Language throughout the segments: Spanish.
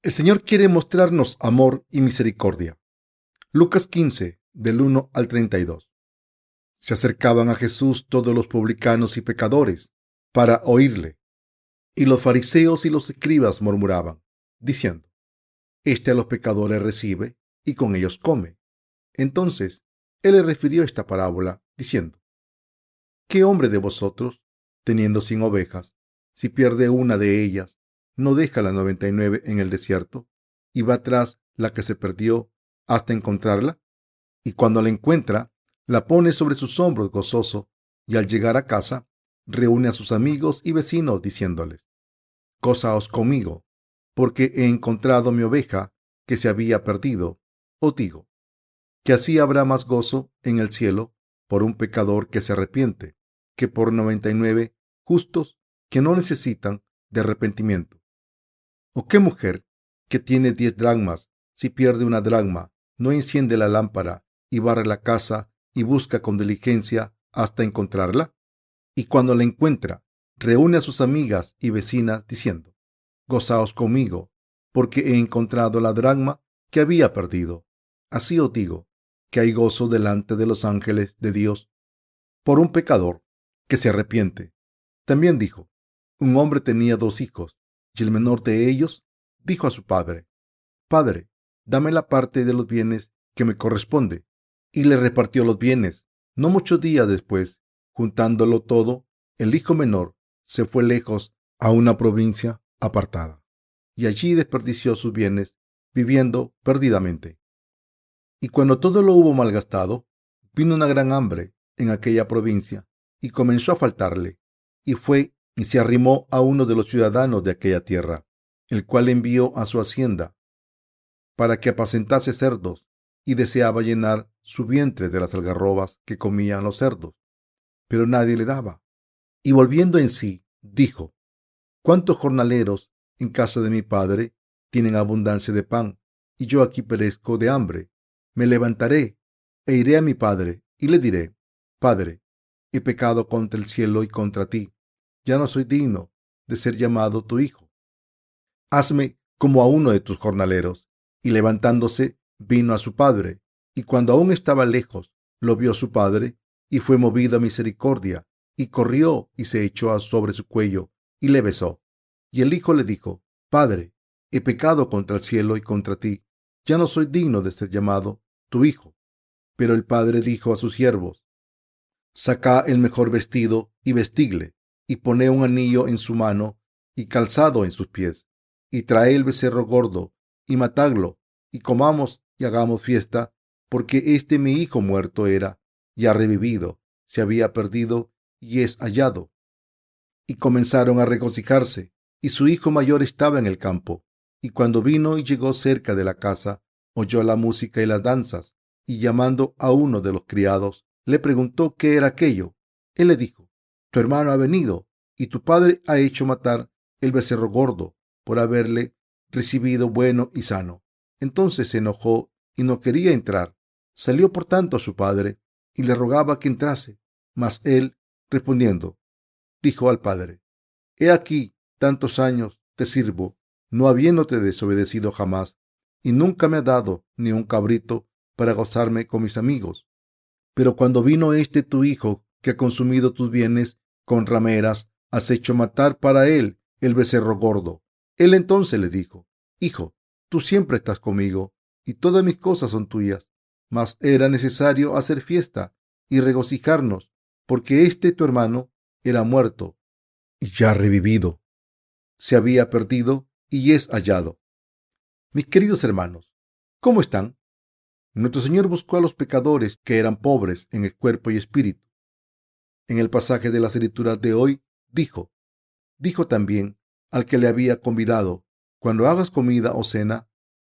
El Señor quiere mostrarnos amor y misericordia. Lucas 15, del 1 al 32. Se acercaban a Jesús todos los publicanos y pecadores para oírle, y los fariseos y los escribas murmuraban, diciendo: Este a los pecadores recibe y con ellos come. Entonces él le refirió esta parábola, diciendo: ¿Qué hombre de vosotros, teniendo 100 ovejas, si pierde una de ellas, no deja las 99 en el desierto y va tras la que se perdió hasta encontrarla? Y cuando la encuentra, la pone sobre sus hombros gozoso, y al llegar a casa, reúne a sus amigos y vecinos diciéndoles: Gozaos conmigo, porque he encontrado mi oveja que se había perdido. Os digo que así habrá más gozo en el cielo por un pecador que se arrepiente, que por 99 justos que no necesitan de arrepentimiento. ¿O qué mujer que tiene 10 dracmas, si pierde una dracma, no enciende la lámpara y barre la casa y busca con diligencia hasta encontrarla? Y cuando la encuentra, reúne a sus amigas y vecinas diciendo: Gozaos conmigo, porque he encontrado la dracma que había perdido. Así os digo que hay gozo delante de los ángeles de Dios por un pecador que se arrepiente. También dijo: Un hombre tenía 2 hijos, y el menor de ellos dijo a su padre: Padre, dame la parte de los bienes que me corresponde. Y le repartió los bienes. No muchos días después, juntándolo todo, el hijo menor se fue lejos a una provincia apartada, y allí desperdició sus bienes, viviendo perdidamente. Y cuando todo lo hubo malgastado, vino una gran hambre en aquella provincia, y comenzó a faltarle, y fue y se arrimó a uno de los ciudadanos de aquella tierra, el cual envió a su hacienda para que apacentase cerdos, y deseaba llenar su vientre de las algarrobas que comían los cerdos, pero nadie le daba. Y volviendo en sí, dijo: ¿Cuántos jornaleros en casa de mi padre tienen abundancia de pan, y yo aquí perezco de hambre? Me levantaré e iré a mi padre, y le diré: Padre, he pecado contra el cielo y contra ti. Ya no soy digno de ser llamado tu hijo. Hazme como a uno de tus jornaleros. Y levantándose, vino a su padre. Y cuando aún estaba lejos, lo vio su padre, y fue movido a misericordia, y corrió y se echó sobre su cuello, y le besó. Y el hijo le dijo: Padre, he pecado contra el cielo y contra ti. Ya no soy digno de ser llamado tu hijo. Pero el padre dijo a sus siervos: Sacad el mejor vestido y vestidle, y poned un anillo en su mano y calzado en sus pies, y traed el becerro gordo y matadlo, y comamos y hagamos fiesta, porque este mi hijo muerto era y ha revivido, se había perdido y es hallado. Y comenzaron a regocijarse, y su hijo mayor estaba en el campo. Y cuando vino y llegó cerca de la casa, oyó la música y las danzas, y llamando a uno de los criados, le preguntó qué era aquello. Él le dijo: Tu hermano ha venido, y tu padre ha hecho matar el becerro gordo, por haberle recibido bueno y sano. Entonces se enojó y no quería entrar. Salió por tanto a su padre, y le rogaba que entrase. Mas él, respondiendo, dijo al padre: He aquí, tantos años te sirvo, no habiéndote desobedecido jamás, y nunca me ha dado ni un cabrito para gozarme con mis amigos. Pero cuando vino este tu hijo, que ha consumido tus bienes con rameras, has hecho matar para él el becerro gordo. Él entonces le dijo: Hijo, tú siempre estás conmigo, y todas mis cosas son tuyas. Mas era necesario hacer fiesta y regocijarnos, porque este tu hermano era muerto y ya revivido, se había perdido y es hallado. Mis queridos hermanos, ¿cómo están? Nuestro Señor buscó a los pecadores que eran pobres en el cuerpo y espíritu. En el pasaje de las Escrituras de hoy, dijo también al que le había convidado: Cuando hagas comida o cena,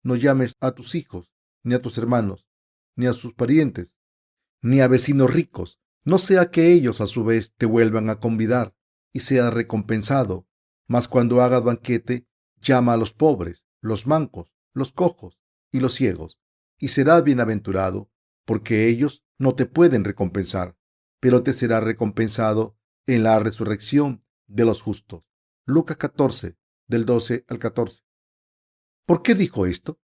no llames a tus hijos, ni a tus hermanos, ni a sus parientes, ni a vecinos ricos, no sea que ellos a su vez te vuelvan a convidar y seas recompensado. Mas cuando hagas banquete, llama a los pobres, los mancos, los cojos y los ciegos, y serás bienaventurado, porque ellos no te pueden recompensar, pero te será recompensado en la resurrección de los justos. Lucas 14, del 12 al 14. ¿Por qué dijo esto?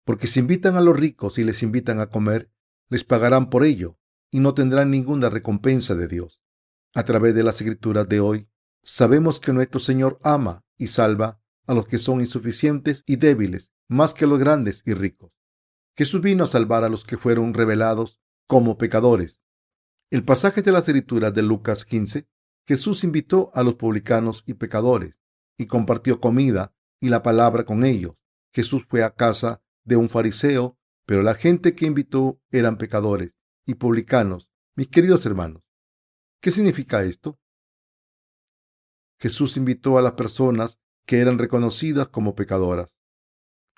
Porque si invitan a los ricos y les invitan a comer, les pagarán por ello y no tendrán ninguna recompensa de Dios. A través de las escrituras de hoy, sabemos que nuestro Señor ama y salva a los que son insuficientes y débiles más que a los grandes y ricos. Jesús vino a salvar a los que fueron revelados como pecadores. El pasaje de las escrituras de Lucas 15, Jesús invitó a los publicanos y pecadores y compartió comida y la palabra con ellos. Jesús fue a casa de un fariseo, pero la gente que invitó eran pecadores y publicanos. Mis queridos hermanos, ¿qué significa esto? Jesús invitó a las personas que eran reconocidas como pecadoras,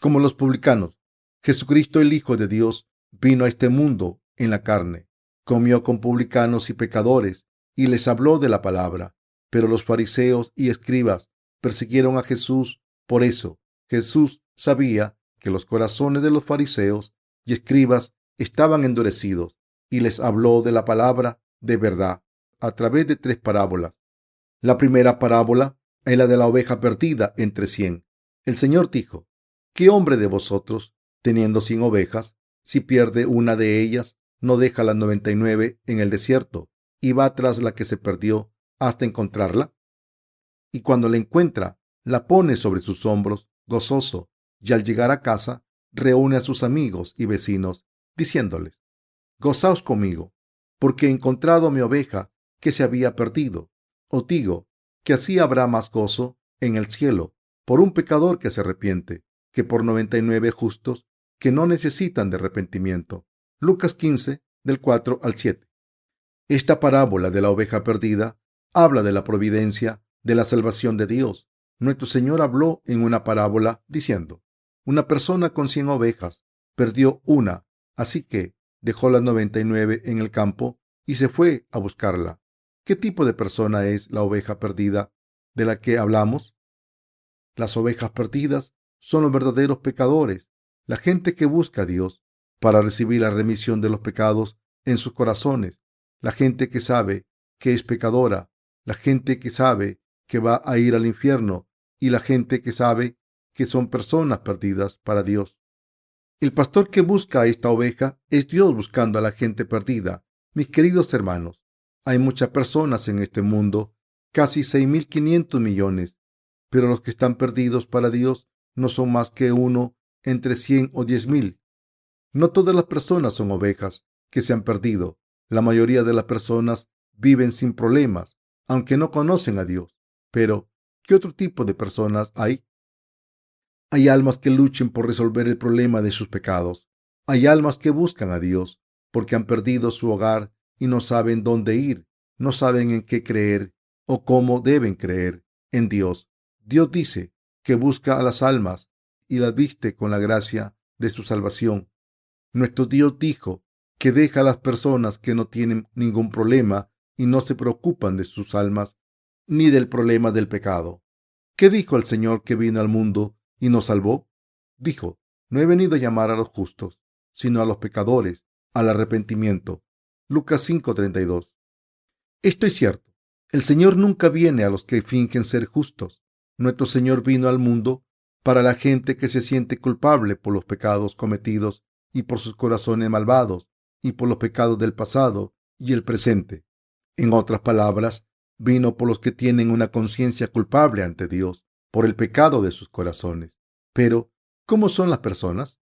como los publicanos. Jesucristo, el Hijo de Dios, vino a este mundo en la carne, comió con publicanos y pecadores y les habló de la palabra. Pero los fariseos y escribas persiguieron a Jesús. Por eso, Jesús sabía que los corazones de los fariseos y escribas estaban endurecidos y les habló de la palabra de verdad a través de 3 parábolas. La primera parábola es la de la oveja perdida entre 100. El Señor dijo: ¿Qué hombre de vosotros, teniendo 100 ovejas, si pierde una de ellas, no deja las 99 en el desierto y va tras la que se perdió hasta encontrarla? Y cuando la encuentra, la pone sobre sus hombros, gozoso, y al llegar a casa, reúne a sus amigos y vecinos, diciéndoles: Gozaos conmigo, porque he encontrado mi oveja que se había perdido. Os digo que así habrá más gozo en el cielo por un pecador que se arrepiente que por 99 justos que no necesitan de arrepentimiento. Lucas 15, del 4 al 7. Esta parábola de la oveja perdida habla de la providencia de la salvación de Dios. Nuestro Señor habló en una parábola diciendo: Una persona con 100 ovejas perdió una, así que dejó las 99 en el campo y se fue a buscarla. ¿Qué tipo de persona es la oveja perdida de la que hablamos? Las ovejas perdidas son los verdaderos pecadores, la gente que busca a Dios para recibir la remisión de los pecados en sus corazones, la gente que sabe que es pecadora, la gente que sabe que va a ir al infierno y la gente que sabe que son personas perdidas para Dios. El pastor que busca a esta oveja es Dios buscando a la gente perdida. Mis queridos hermanos, hay muchas personas en este mundo, casi 6.500 millones, pero los que están perdidos para Dios no son más que uno entre 100 o 10.000. No todas las personas son ovejas que se han perdido. La mayoría de las personas viven sin problemas, aunque no conocen a Dios. Pero, ¿qué otro tipo de personas hay? Hay almas que luchen por resolver el problema de sus pecados. Hay almas que buscan a Dios porque han perdido su hogar y no saben dónde ir, no saben en qué creer o cómo deben creer en Dios. Dios dice que busca a las almas y las viste con la gracia de su salvación. Nuestro Dios dijo que deja a las personas que no tienen ningún problema y no se preocupan de sus almas ni del problema del pecado. ¿Qué dijo el Señor que vino al mundo y nos salvó? Dijo: No he venido a llamar a los justos, sino a los pecadores, al arrepentimiento. Lucas 5:32. Esto es cierto. El Señor nunca viene a los que fingen ser justos. Nuestro Señor vino al mundo para la gente que se siente culpable por los pecados cometidos y por sus corazones malvados y por los pecados del pasado y el presente. En otras palabras, vino por los que tienen una conciencia culpable ante Dios por el pecado de sus corazones. Pero, ¿cómo son las personas?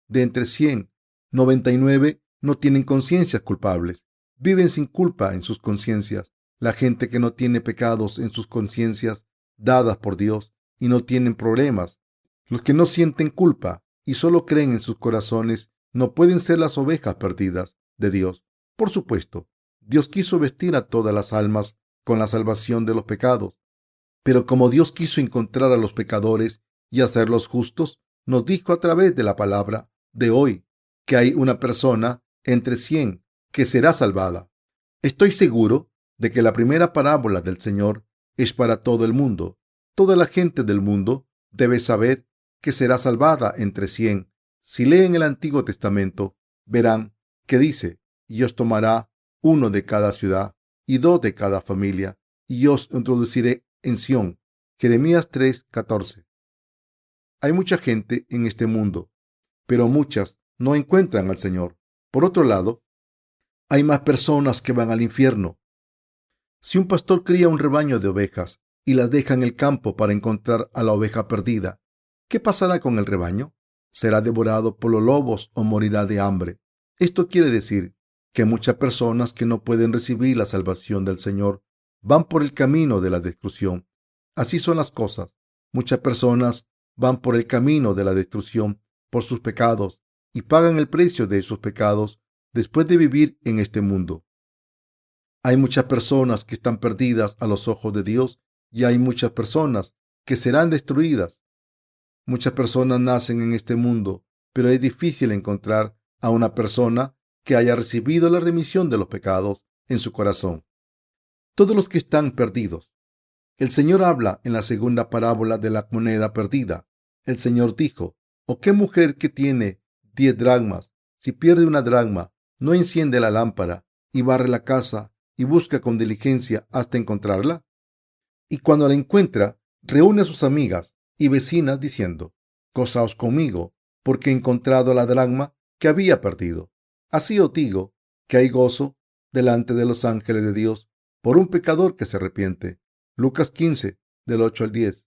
De entre 100, 99 no tienen conciencias culpables. Viven sin culpa en sus conciencias. La gente que no tiene pecados en sus conciencias dadas por Dios y no tienen problemas. Los que no sienten culpa y solo creen en sus corazones no pueden ser las ovejas perdidas de Dios. Por supuesto, Dios quiso vestir a todas las almas con la salvación de los pecados. Pero como Dios quiso encontrar a los pecadores y hacerlos justos, nos dijo a través de la palabra de hoy que hay una persona entre 100 que será salvada. Estoy seguro de que la primera parábola del Señor es para todo el mundo. Toda la gente del mundo debe saber que será salvada entre 100. Si leen el Antiguo Testamento, verán que dice: y os tomará uno de cada ciudad y 2 de cada familia, y os introduciré en Sión. Jeremías 3:14. Hay mucha gente en este mundo, pero muchas no encuentran al Señor. Por otro lado, hay más personas que van al infierno. Si un pastor cría un rebaño de ovejas y las deja en el campo para encontrar a la oveja perdida, ¿qué pasará con el rebaño? ¿Será devorado por los lobos o morirá de hambre? Esto quiere decir que muchas personas que no pueden recibir la salvación del Señor van por el camino de la destrucción. Así son las cosas. Muchas personas van por el camino de la destrucción por sus pecados y pagan el precio de sus pecados después de vivir en este mundo. Hay muchas personas que están perdidas a los ojos de Dios y hay muchas personas que serán destruidas. Muchas personas nacen en este mundo, pero es difícil encontrar a una persona que haya recibido la remisión de los pecados en su corazón. Todos los que están perdidos. El Señor habla en la segunda parábola de la moneda perdida. El Señor dijo: ¿O qué mujer que tiene 10 dracmas, si pierde una dracma, no enciende la lámpara y barre la casa y busca con diligencia hasta encontrarla? Y cuando la encuentra, reúne a sus amigas y vecinas diciendo: Gozaos conmigo, porque he encontrado la dracma que había perdido. Así os digo que hay gozo delante de los ángeles de Dios por un pecador que se arrepiente. Lucas 15, del 8 al 10.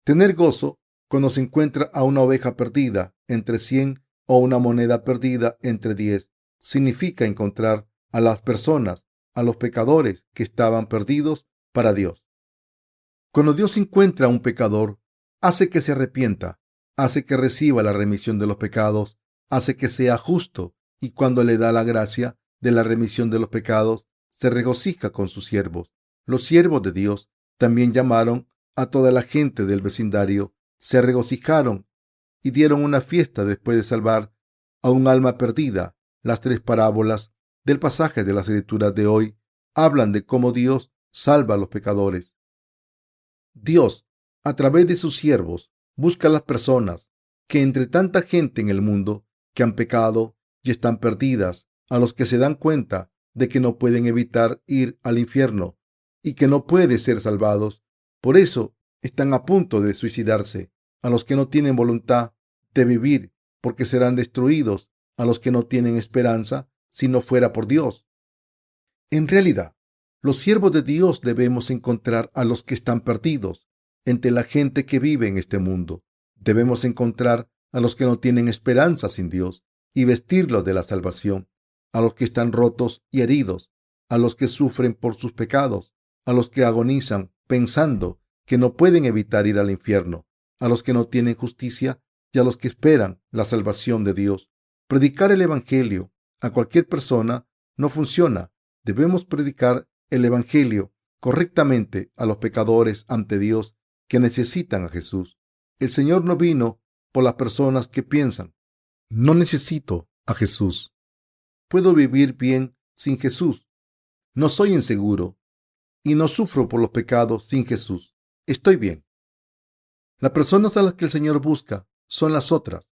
Tener gozo cuando se encuentra a una oveja perdida entre 100 o una moneda perdida entre 10 significa encontrar a las personas, a los pecadores que estaban perdidos para Dios. Cuando Dios encuentra a un pecador, hace que se arrepienta, hace que reciba la remisión de los pecados, hace que sea justo, y cuando le da la gracia de la remisión de los pecados, se regocija con sus siervos. Los siervos de Dios también llamaron a toda la gente del vecindario, se regocijaron y dieron una fiesta después de salvar a un alma perdida. Las 3 parábolas del pasaje de las Escrituras de hoy hablan de cómo Dios salva a los pecadores. Dios, a través de sus siervos, busca a las personas que entre tanta gente en el mundo que han pecado y están perdidas, a los que se dan cuenta de que no pueden evitar ir al infierno y que no pueden ser salvados. Por eso están a punto de suicidarse, a los que no tienen voluntad de vivir porque serán destruidos, a los que no tienen esperanza si no fuera por Dios. En realidad, los siervos de Dios debemos encontrar a los que están perdidos entre la gente que vive en este mundo. Debemos encontrar a los que no tienen esperanza sin Dios y vestirlos de la salvación, a los que están rotos y heridos, a los que sufren por sus pecados, a los que agonizan pensando que no pueden evitar ir al infierno, a los que no tienen justicia y a los que esperan la salvación de Dios. Predicar el Evangelio a cualquier persona no funciona. Debemos predicar el Evangelio correctamente a los pecadores ante Dios que necesitan a Jesús. El Señor no vino por las personas que piensan: no necesito a Jesús. Puedo vivir bien sin Jesús. No soy inseguro y no sufro por los pecados sin Jesús. Estoy bien. Las personas a las que el Señor busca son las otras.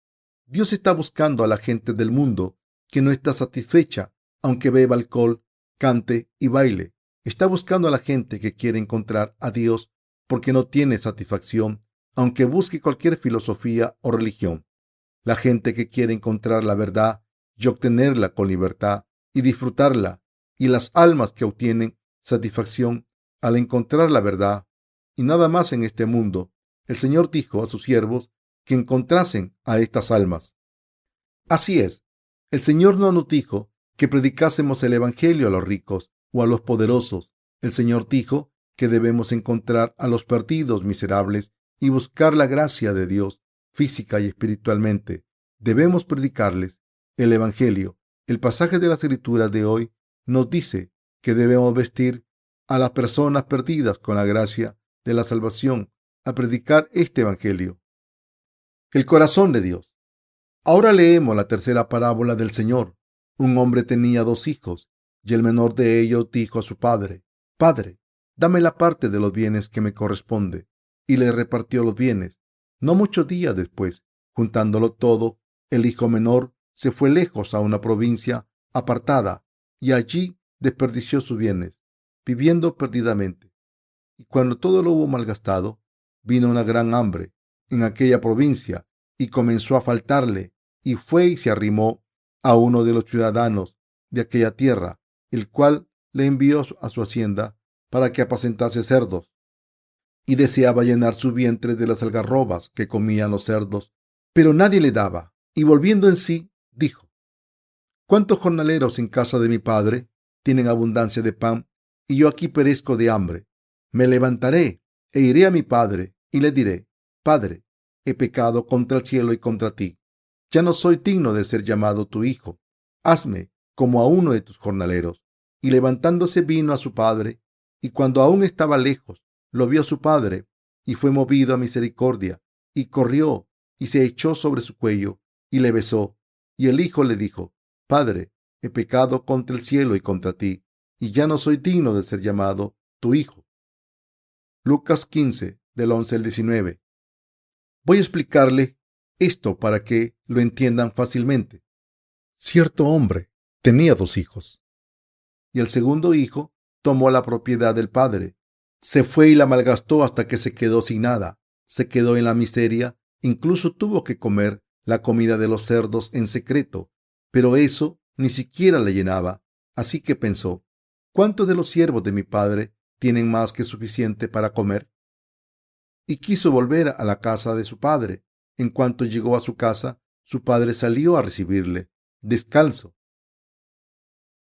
Dios está buscando a la gente del mundo que no está satisfecha aunque beba alcohol, cante y baile. Está buscando a la gente que quiere encontrar a Dios porque no tiene satisfacción, aunque busque cualquier filosofía o religión. La gente que quiere encontrar la verdad y obtenerla con libertad y disfrutarla, y las almas que obtienen satisfacción al encontrar la verdad y nada más en este mundo. El Señor dijo a sus siervos que encontrasen a estas almas. Así es, el Señor no nos dijo que predicásemos el Evangelio a los ricos o a los poderosos. El Señor dijo que debemos encontrar a los perdidos miserables y buscar la gracia de Dios física y espiritualmente. Debemos predicarles el Evangelio. El pasaje de las Escrituras de hoy nos dice que debemos vestir a las personas perdidas con la gracia de la salvación a predicar este Evangelio. El corazón de Dios. Ahora leemos la tercera parábola del Señor. Un hombre tenía 2 hijos, y el menor de ellos dijo a su padre: Padre, dame la parte de los bienes que me corresponde. Y le repartió los bienes. No muchos días después, juntándolo todo, el hijo menor se fue lejos a una provincia apartada, y allí desperdició sus bienes, viviendo perdidamente. Y cuando todo lo hubo malgastado, vino una gran hambre, en aquella provincia y comenzó a faltarle, y fue y se arrimó a uno de los ciudadanos de aquella tierra, el cual le envió a su hacienda para que apacentase cerdos, y deseaba llenar su vientre de las algarrobas que comían los cerdos, pero nadie le daba. Y volviendo en sí, dijo: ¿Cuántos jornaleros en casa de mi padre tienen abundancia de pan, y yo aquí perezco de hambre? Me levantaré e iré a mi padre y le diré: Padre, he pecado contra el cielo y contra ti. Ya no soy digno de ser llamado tu hijo. Hazme como a uno de tus jornaleros. Y levantándose vino a su padre, y cuando aún estaba lejos, lo vio su padre, y fue movido a misericordia, y corrió, y se echó sobre su cuello, y le besó. Y el hijo le dijo: Padre, he pecado contra el cielo y contra ti, y ya no soy digno de ser llamado tu hijo. Lucas 15, del 11 al 19. Voy a explicarle esto para que lo entiendan fácilmente. Cierto hombre tenía 2 hijos, y el segundo hijo tomó la propiedad del padre. Se fue y la malgastó hasta que se quedó sin nada. Se quedó en la miseria, incluso tuvo que comer la comida de los cerdos en secreto, pero eso ni siquiera le llenaba. Así que pensó: ¿cuántos de los siervos de mi padre tienen más que suficiente para comer? Y quiso volver a la casa de su padre. En cuanto llegó a su casa, su padre salió a recibirle, descalzo.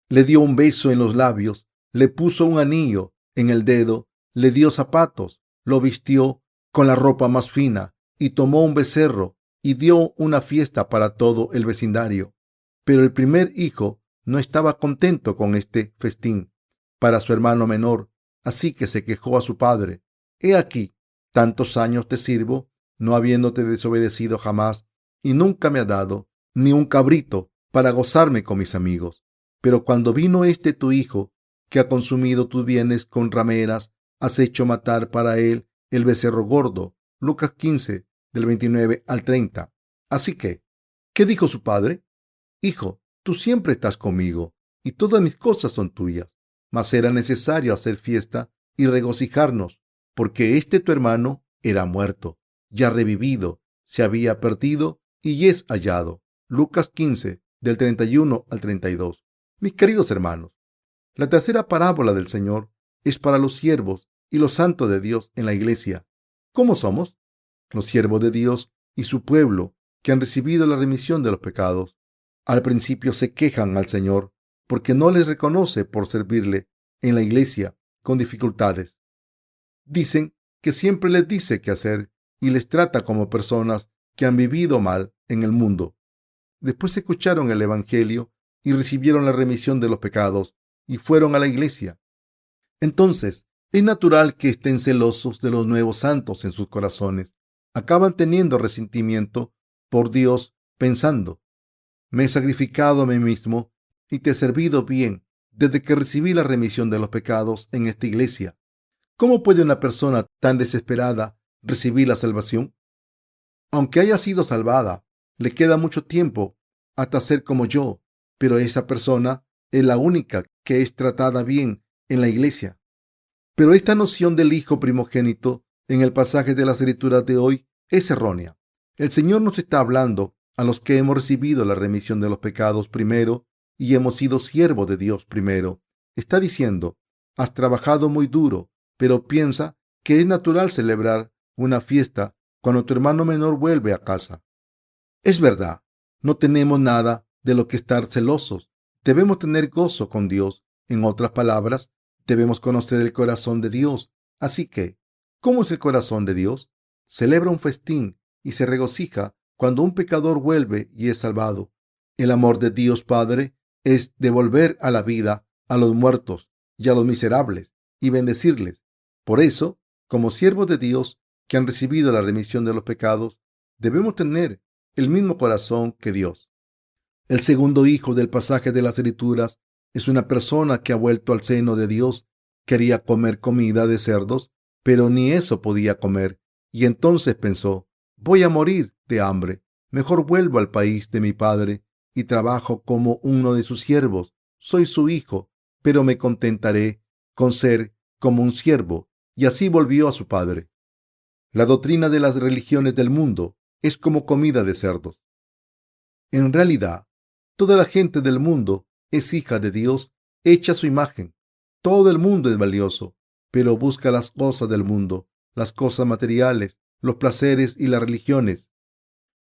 Le dio un beso en los labios, le puso un anillo en el dedo, le dio zapatos, lo vistió con la ropa más fina y tomó un becerro y dio una fiesta para todo el vecindario. Pero el primer hijo no estaba contento con este festín para su hermano menor, así que se quejó a su padre: He aquí, tantos años te sirvo, no habiéndote desobedecido jamás, y nunca me ha dado ni un cabrito para gozarme con mis amigos. Pero cuando vino este tu hijo, que ha consumido tus bienes con rameras, has hecho matar para él el becerro gordo. Lucas 15, del 29 al 30. Así que, ¿qué dijo su padre? Hijo, tú siempre estás conmigo, y todas mis cosas son tuyas. Mas era necesario hacer fiesta y regocijarnos, porque este tu hermano era muerto, ya revivido, se había perdido y es hallado. Lucas 15, del 31 al 32. Mis queridos hermanos, la tercera parábola del Señor es para los siervos y los santos de Dios en la iglesia. ¿Cómo somos? Los siervos de Dios y su pueblo que han recibido la remisión de los pecados. Al principio se quejan al Señor porque no les reconoce por servirle en la iglesia con dificultades. Dicen que siempre les dice qué hacer y les trata como personas que han vivido mal en el mundo. Después escucharon el Evangelio y recibieron la remisión de los pecados y fueron a la iglesia. Entonces, es natural que estén celosos de los nuevos santos en sus corazones. Acaban teniendo resentimiento por Dios, pensando: me he sacrificado a mí mismo y te he servido bien desde que recibí la remisión de los pecados en esta iglesia. ¿Cómo puede una persona tan desesperada recibir la salvación? Aunque haya sido salvada, le queda mucho tiempo hasta ser como yo, pero esa persona es la única que es tratada bien en la iglesia. Pero esta noción del hijo primogénito en el pasaje de las escrituras de hoy es errónea. El Señor nos está hablando a los que hemos recibido la remisión de los pecados primero y hemos sido siervos de Dios primero. Está diciendo: has trabajado muy duro, pero piensa que es natural celebrar una fiesta cuando tu hermano menor vuelve a casa. Es verdad, no tenemos nada de lo que estar celosos. Debemos tener gozo con Dios. En otras palabras, debemos conocer el corazón de Dios. Así que, ¿cómo es el corazón de Dios? Celebra un festín y se regocija cuando un pecador vuelve y es salvado. El amor de Dios Padre es devolver a la vida a los muertos y a los miserables y bendecirles. Por eso, como siervos de Dios que han recibido la remisión de los pecados, debemos tener el mismo corazón que Dios. El segundo hijo del pasaje de las Escrituras es una persona que ha vuelto al seno de Dios. Quería comer comida de cerdos, pero ni eso podía comer, y entonces pensó: voy a morir de hambre. Mejor vuelvo al país de mi padre y trabajo como uno de sus siervos. Soy su hijo, pero me contentaré con ser como un siervo. Y así volvió a su padre. La doctrina de las religiones del mundo es como comida de cerdos. En realidad, toda la gente del mundo es hija de Dios, hecha a su imagen. Todo el mundo es valioso, pero busca las cosas del mundo, las cosas materiales, los placeres y las religiones.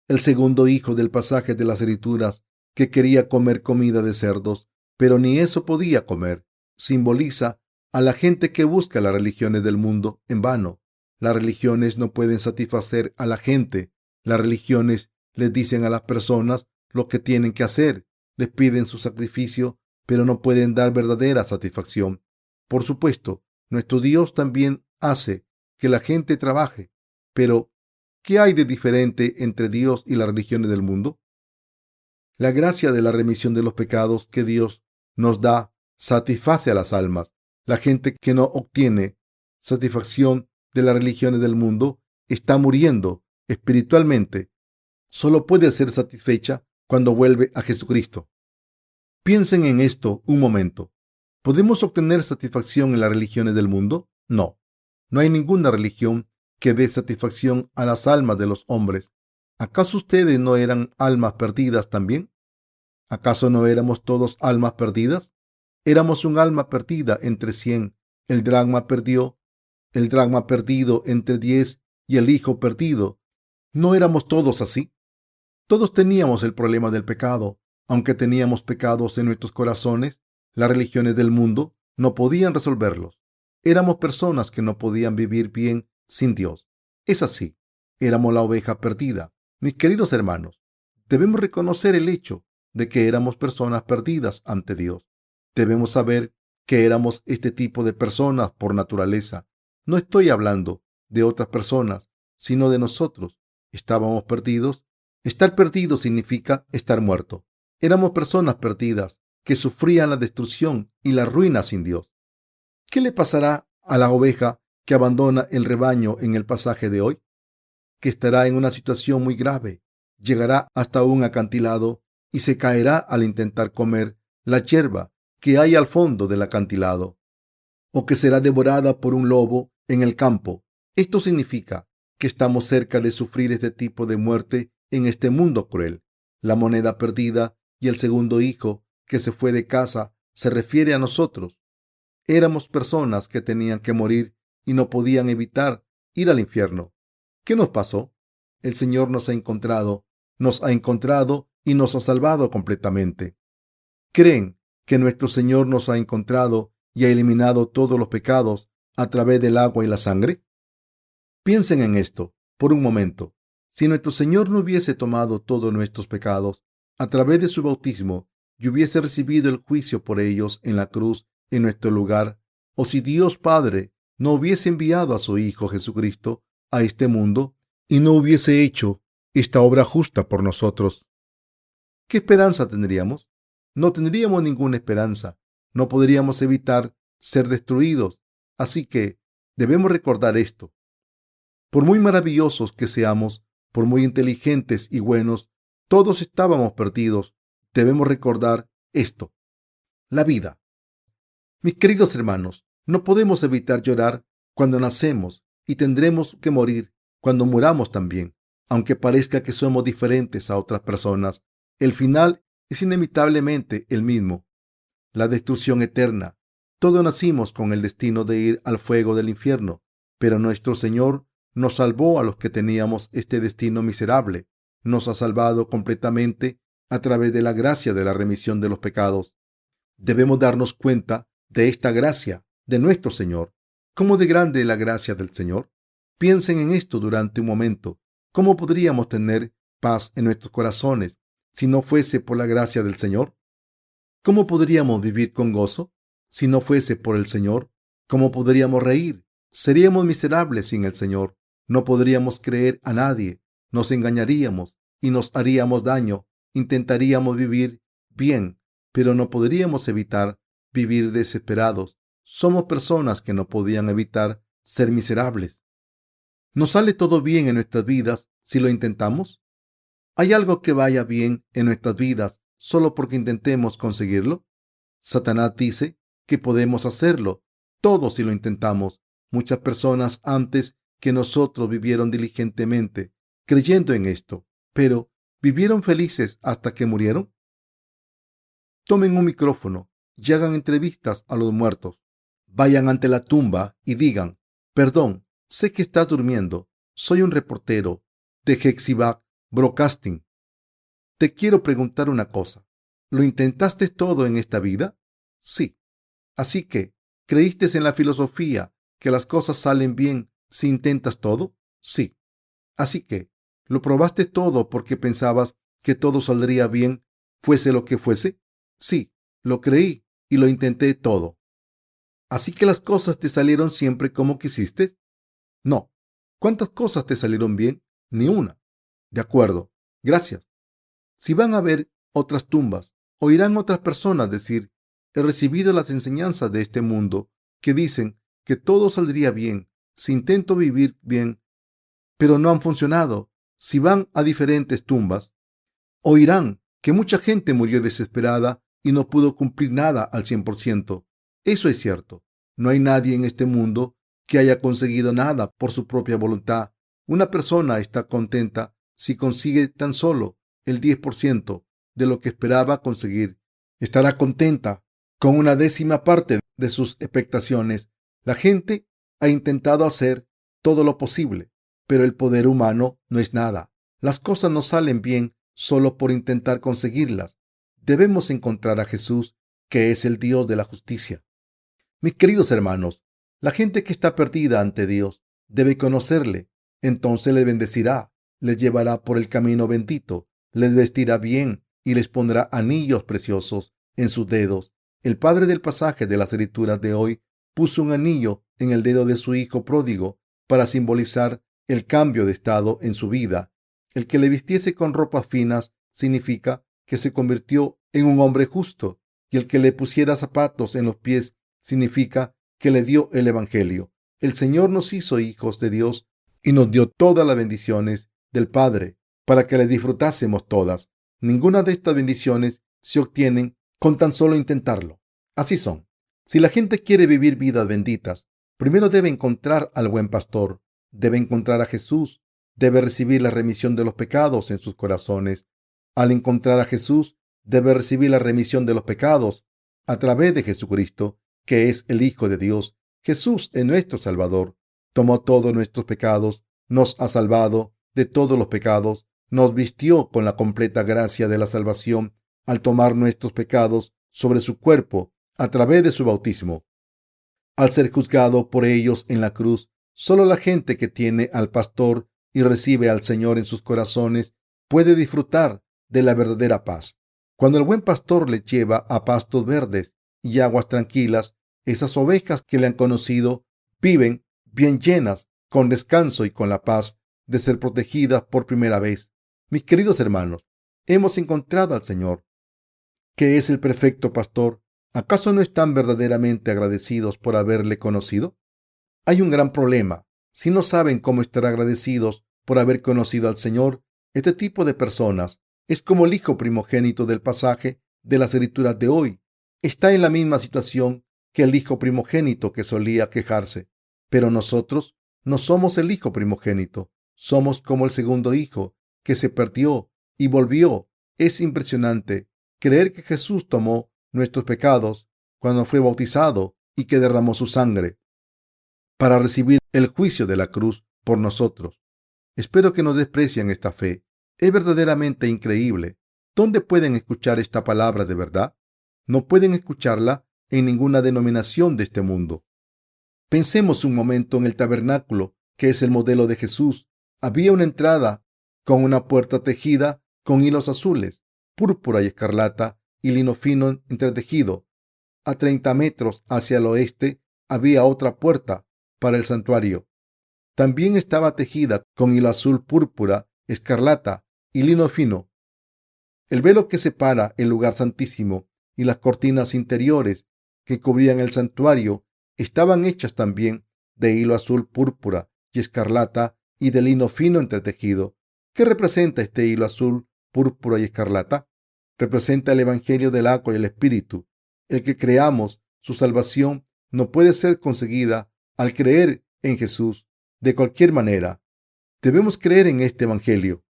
El segundo hijo del pasaje de las Escrituras, que quería comer comida de cerdos, pero ni eso podía comer, simboliza a la gente que busca las religiones del mundo en vano. Las religiones no pueden satisfacer a la gente. Las religiones les dicen a las personas lo que tienen que hacer, les piden su sacrificio, pero no pueden dar verdadera satisfacción. Por supuesto, nuestro Dios también hace que la gente trabaje, pero ¿qué hay de diferente entre Dios y las religiones del mundo? La gracia de la remisión de los pecados que Dios nos da satisface a las almas. La gente que no obtiene satisfacción de las religiones del mundo está muriendo espiritualmente. Solo puede ser satisfecha cuando vuelve a Jesucristo. Piensen en esto un momento. ¿Podemos obtener satisfacción en las religiones del mundo? No. No hay ninguna religión que dé satisfacción a las almas de los hombres. ¿Acaso ustedes no eran almas perdidas también? ¿Acaso no éramos todos almas perdidas? Éramos un alma perdida entre 100. El dracma perdido entre 10 y el hijo perdido. ¿No éramos todos así? Todos teníamos el problema del pecado. Aunque teníamos pecados en nuestros corazones, las religiones del mundo no podían resolverlos. Éramos personas que no podían vivir bien sin Dios. Es así. Éramos la oveja perdida. Mis queridos hermanos, debemos reconocer el hecho de que éramos personas perdidas ante Dios. Debemos saber que éramos este tipo de personas por naturaleza. No estoy hablando de otras personas, sino de nosotros. Estábamos perdidos. Estar perdido significa estar muerto. Éramos personas perdidas que sufrían la destrucción y la ruina sin Dios. ¿Qué le pasará a la oveja que abandona el rebaño en el pasaje de hoy? Que estará en una situación muy grave. Llegará hasta un acantilado y se caerá al intentar comer la hierba que hay al fondo del acantilado, o que será devorada por un lobo en el campo. Esto significa que estamos cerca de sufrir este tipo de muerte en este mundo cruel. La moneda perdida y el segundo hijo que se fue de casa se refiere a nosotros. Éramos personas que tenían que morir y no podían evitar ir al infierno. ¿Qué nos pasó? El Señor nos ha encontrado y nos ha salvado completamente. ¿Creen que nuestro Señor nos ha encontrado y ha eliminado todos los pecados a través del agua y la sangre? Piensen en esto por un momento. Si nuestro Señor no hubiese tomado todos nuestros pecados a través de su bautismo y hubiese recibido el juicio por ellos en la cruz en nuestro lugar, o si Dios Padre no hubiese enviado a su Hijo Jesucristo a este mundo y no hubiese hecho esta obra justa por nosotros, ¿qué esperanza tendríamos? No tendríamos ninguna esperanza. No podríamos evitar ser destruidos. Así que debemos recordar esto. Por muy maravillosos que seamos, por muy inteligentes y buenos, todos estábamos perdidos. Debemos recordar esto. La vida. Mis queridos hermanos, no podemos evitar llorar cuando nacemos y tendremos que morir cuando muramos también. Aunque parezca que somos diferentes a otras personas, el final es inevitablemente el mismo, la destrucción eterna. Todos nacimos con el destino de ir al fuego del infierno, pero nuestro Señor nos salvó a los que teníamos este destino miserable. Nos ha salvado completamente a través de la gracia de la remisión de los pecados. Debemos darnos cuenta de esta gracia de nuestro Señor. ¿Cómo de grande es la gracia del Señor? Piensen en esto durante un momento. ¿Cómo podríamos tener paz en nuestros corazones si no fuese por la gracia del Señor? ¿Cómo podríamos vivir con gozo si no fuese por el Señor? ¿Cómo podríamos reír? Seríamos miserables sin el Señor. No podríamos creer a nadie. Nos engañaríamos y nos haríamos daño. Intentaríamos vivir bien, pero no podríamos evitar vivir desesperados. Somos personas que no podían evitar ser miserables. ¿Nos sale todo bien en nuestras vidas si lo intentamos? ¿Hay algo que vaya bien en nuestras vidas solo porque intentemos conseguirlo? Satanás dice que podemos hacerlo todo si lo intentamos. Muchas personas antes que nosotros vivieron diligentemente, creyendo en esto, pero ¿vivieron felices hasta que murieron? Tomen un micrófono y hagan entrevistas a los muertos. Vayan ante la tumba y digan: perdón, sé que estás durmiendo. Soy un reportero de Hexibag Broadcasting. Te quiero preguntar una cosa. ¿Lo intentaste todo en esta vida? Sí. Así que, ¿creíste en la filosofía que las cosas salen bien si intentas todo? Sí. Así que, ¿lo probaste todo porque pensabas que todo saldría bien, fuese lo que fuese? Sí, lo creí y lo intenté todo. Así que las cosas te salieron siempre como quisiste. No. ¿Cuántas cosas te salieron bien? Ni una. De acuerdo. Gracias. Si van a ver otras tumbas, oirán otras personas decir: he recibido las enseñanzas de este mundo que dicen que todo saldría bien si intento vivir bien, pero no han funcionado. Si van a diferentes tumbas, oirán que mucha gente murió desesperada y no pudo cumplir nada al 100%. Eso es cierto. No hay nadie en este mundo que haya conseguido nada por su propia voluntad. Una persona está contenta si consigue tan solo el 10% de lo que esperaba conseguir. Estará contenta con una décima parte de sus expectaciones. La gente ha intentado hacer todo lo posible, pero el poder humano no es nada. Las cosas no salen bien solo por intentar conseguirlas. Debemos encontrar a Jesús, que es el Dios de la justicia. Mis queridos hermanos, la gente que está perdida ante Dios debe conocerle. Entonces les bendecirá, les llevará por el camino bendito, les vestirá bien y les pondrá anillos preciosos en sus dedos. El padre del pasaje de las escrituras de hoy puso un anillo en el dedo de su hijo pródigo para simbolizar el cambio de estado en su vida. El que le vistiese con ropas finas significa que se convirtió en un hombre justo, y el que le pusiera zapatos en los pies significa que le dio el Evangelio. El Señor nos hizo hijos de Dios y nos dio todas las bendiciones del Padre para que le disfrutásemos todas. Ninguna de estas bendiciones se obtienen con tan solo intentarlo. Así son. Si la gente quiere vivir vidas benditas, primero debe encontrar al buen pastor, debe encontrar a Jesús, debe recibir la remisión de los pecados en sus corazones. Al encontrar a Jesús, debe recibir la remisión de los pecados a través de Jesucristo, que es el Hijo de Dios. Jesús es nuestro Salvador. Tomó todos nuestros pecados, nos ha salvado de todos los pecados, nos vistió con la completa gracia de la salvación al tomar nuestros pecados sobre su cuerpo a través de su bautismo. Al ser juzgado por ellos en la cruz, solo la gente que tiene al pastor y recibe al Señor en sus corazones puede disfrutar de la verdadera paz. Cuando el buen pastor les lleva a pastos verdes y aguas tranquilas, esas ovejas que le han conocido viven bien llenas, con descanso y con la paz de ser protegidas por primera vez. Mis queridos hermanos, hemos encontrado al Señor, que es el perfecto pastor. ¿Acaso no están verdaderamente agradecidos por haberle conocido? Hay un gran problema. Si no saben cómo estar agradecidos por haber conocido al Señor, este tipo de personas es como el hijo primogénito del pasaje de las escrituras de hoy. Está en la misma situación que el hijo primogénito que solía quejarse. Pero nosotros no somos el hijo primogénito. Somos como el segundo hijo que se perdió y volvió. Es impresionante creer que Jesús tomó nuestros pecados cuando fue bautizado y que derramó su sangre para recibir el juicio de la cruz por nosotros. Espero que no desprecien esta fe. Es verdaderamente increíble. ¿Dónde pueden escuchar esta palabra de verdad? No pueden escucharla en ninguna denominación de este mundo. Pensemos un momento en el tabernáculo, que es el modelo de Jesús. Había una entrada con una puerta tejida con hilos azules, púrpura y escarlata y lino fino entretejido. A 30 metros hacia el oeste había otra puerta para el santuario. También estaba tejida con hilo azul, púrpura, escarlata y lino fino. El velo que separa el lugar santísimo y las cortinas interiores que cubrían el santuario estaban hechas también de hilo azul, púrpura y escarlata y de lino fino entretejido. ¿Qué representa este hilo azul, púrpura y escarlata? Representa el Evangelio del agua y el Espíritu. El que creamos su salvación no puede ser conseguida al creer en Jesús. De cualquier manera, debemos creer en este Evangelio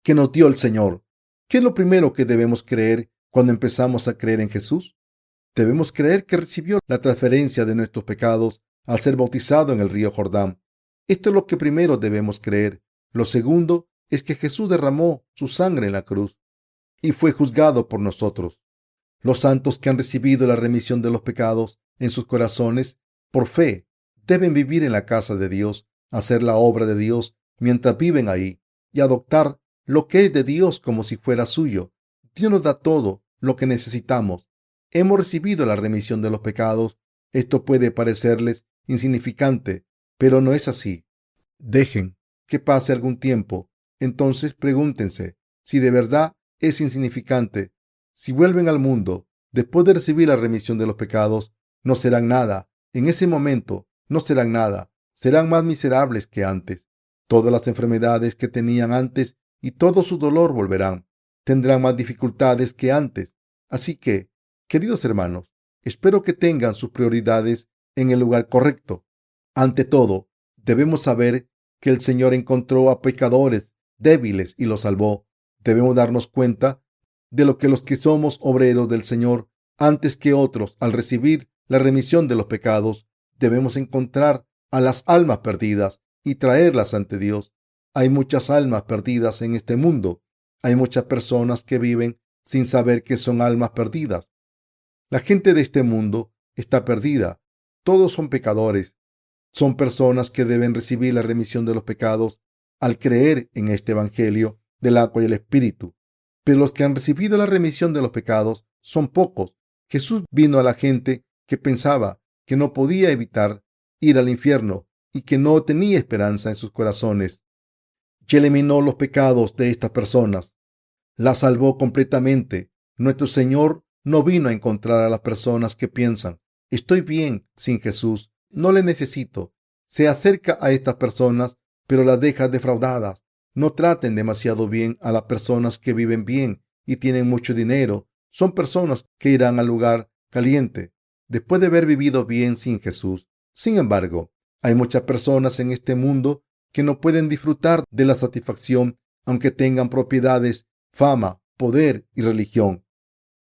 que nos dio el Señor. ¿Qué es lo primero que debemos creer cuando empezamos a creer en Jesús? Debemos creer que recibió la transferencia de nuestros pecados al ser bautizado en el río Jordán. Esto es lo que primero debemos creer. Lo segundo es que Jesús derramó su sangre en la cruz y fue juzgado por nosotros. Los santos que han recibido la remisión de los pecados en sus corazones por fe deben vivir en la casa de Dios, hacer la obra de Dios mientras viven ahí y adoptar lo que es de Dios como si fuera suyo. Dios nos da todo lo que necesitamos. Hemos recibido la remisión de los pecados. Esto puede parecerles insignificante, pero no es así. Dejen que pase algún tiempo. Entonces pregúntense si de verdad es insignificante. Si vuelven al mundo después de recibir la remisión de los pecados, no serán nada. En ese momento no serán nada. Serán más miserables que antes. Todas las enfermedades que tenían antes y todo su dolor volverán. Tendrán más dificultades que antes. Así que, queridos hermanos, espero que tengan sus prioridades en el lugar correcto. Ante todo, debemos saber que el Señor encontró a pecadores débiles y los salvó. Debemos darnos cuenta de lo que los que somos obreros del Señor antes que otros, al recibir la remisión de los pecados, debemos encontrar a las almas perdidas y traerlas ante Dios. Hay muchas almas perdidas en este mundo. Hay muchas personas que viven sin saber que son almas perdidas. La gente de este mundo está perdida. Todos son pecadores. Son personas que deben recibir la remisión de los pecados al creer en este Evangelio del agua y el Espíritu. Pero los que han recibido la remisión de los pecados son pocos. Jesús vino a la gente que pensaba que no podía evitar ir al infierno y que no tenía esperanza en sus corazones, y eliminó los pecados de estas personas. Las salvó completamente. Nuestro Señor no vino a encontrar a las personas que piensan: estoy bien sin Jesús, no le necesito. Se acerca a estas personas, pero las deja defraudadas. No traten demasiado bien a las personas que viven bien y tienen mucho dinero. Son personas que irán al lugar caliente después de haber vivido bien sin Jesús. Sin embargo, hay muchas personas en este mundo que no pueden disfrutar de la satisfacción aunque tengan propiedades, fama, poder y religión.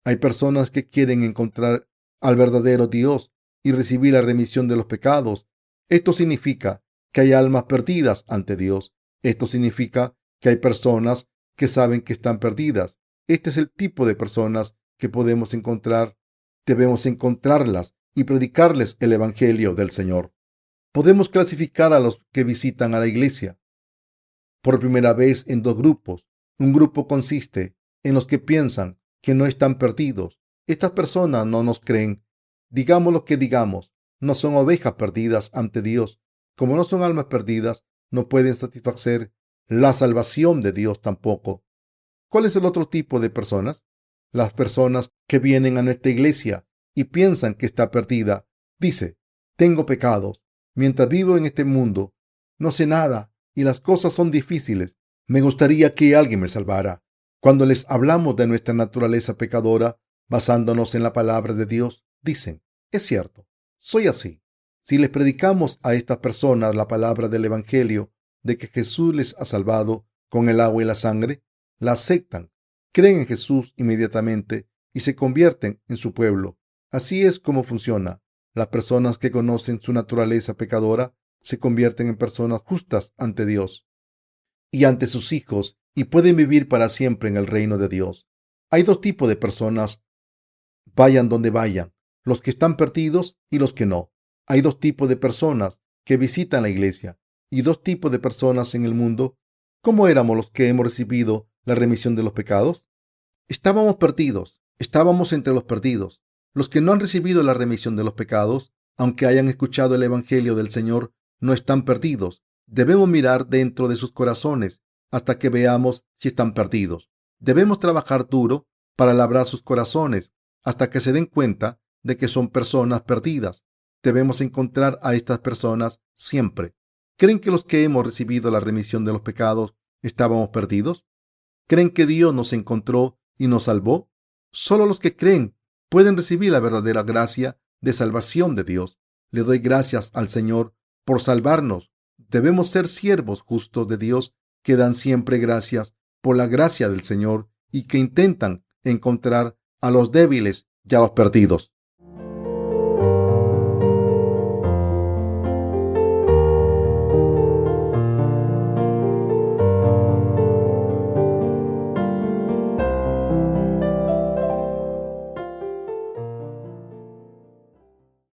Hay personas que quieren encontrar al verdadero Dios y recibir la remisión de los pecados. Esto significa que hay almas perdidas ante Dios. Esto significa que hay personas que saben que están perdidas. Este es el tipo de personas que podemos encontrar. Debemos encontrarlas y predicarles el Evangelio del Señor. Podemos clasificar a los que visitan a la iglesia por primera vez en dos grupos. Un grupo consiste en los que piensan que no están perdidos. Estas personas no nos creen. Digamos lo que digamos, no son ovejas perdidas ante Dios. Como no son almas perdidas, no pueden satisfacer la salvación de Dios tampoco. ¿Cuál es el otro tipo de personas? Las personas que vienen a nuestra iglesia y piensan que está perdida. Dice: tengo pecados. Mientras vivo en este mundo, no sé nada y las cosas son difíciles. Me gustaría que alguien me salvara. Cuando les hablamos de nuestra naturaleza pecadora, basándonos en la palabra de Dios, dicen: es cierto, soy así. Si les predicamos a estas personas la palabra del Evangelio de que Jesús les ha salvado con el agua y la sangre, la aceptan, creen en Jesús inmediatamente y se convierten en su pueblo. Así es como funciona. Las personas que conocen su naturaleza pecadora se convierten en personas justas ante Dios y ante sus hijos y pueden vivir para siempre en el reino de Dios. Hay dos tipos de personas, vayan donde vayan: los que están perdidos y los que no. Hay dos tipos de personas que visitan la iglesia y dos tipos de personas en el mundo. ¿Cómo éramos los que hemos recibido la remisión de los pecados? Estábamos perdidos, estábamos entre los perdidos. Los que no han recibido la remisión de los pecados, aunque hayan escuchado el Evangelio del Señor, no están perdidos. Debemos mirar dentro de sus corazones hasta que veamos si están perdidos. Debemos trabajar duro para labrar sus corazones hasta que se den cuenta de que son personas perdidas. Debemos encontrar a estas personas siempre. ¿Creen que los que hemos recibido la remisión de los pecados estábamos perdidos? ¿Creen que Dios nos encontró y nos salvó? Solo los que creen pueden recibir la verdadera gracia de salvación de Dios. Le doy gracias al Señor por salvarnos. Debemos ser siervos justos de Dios que dan siempre gracias por la gracia del Señor y que intentan encontrar a los débiles y a los perdidos.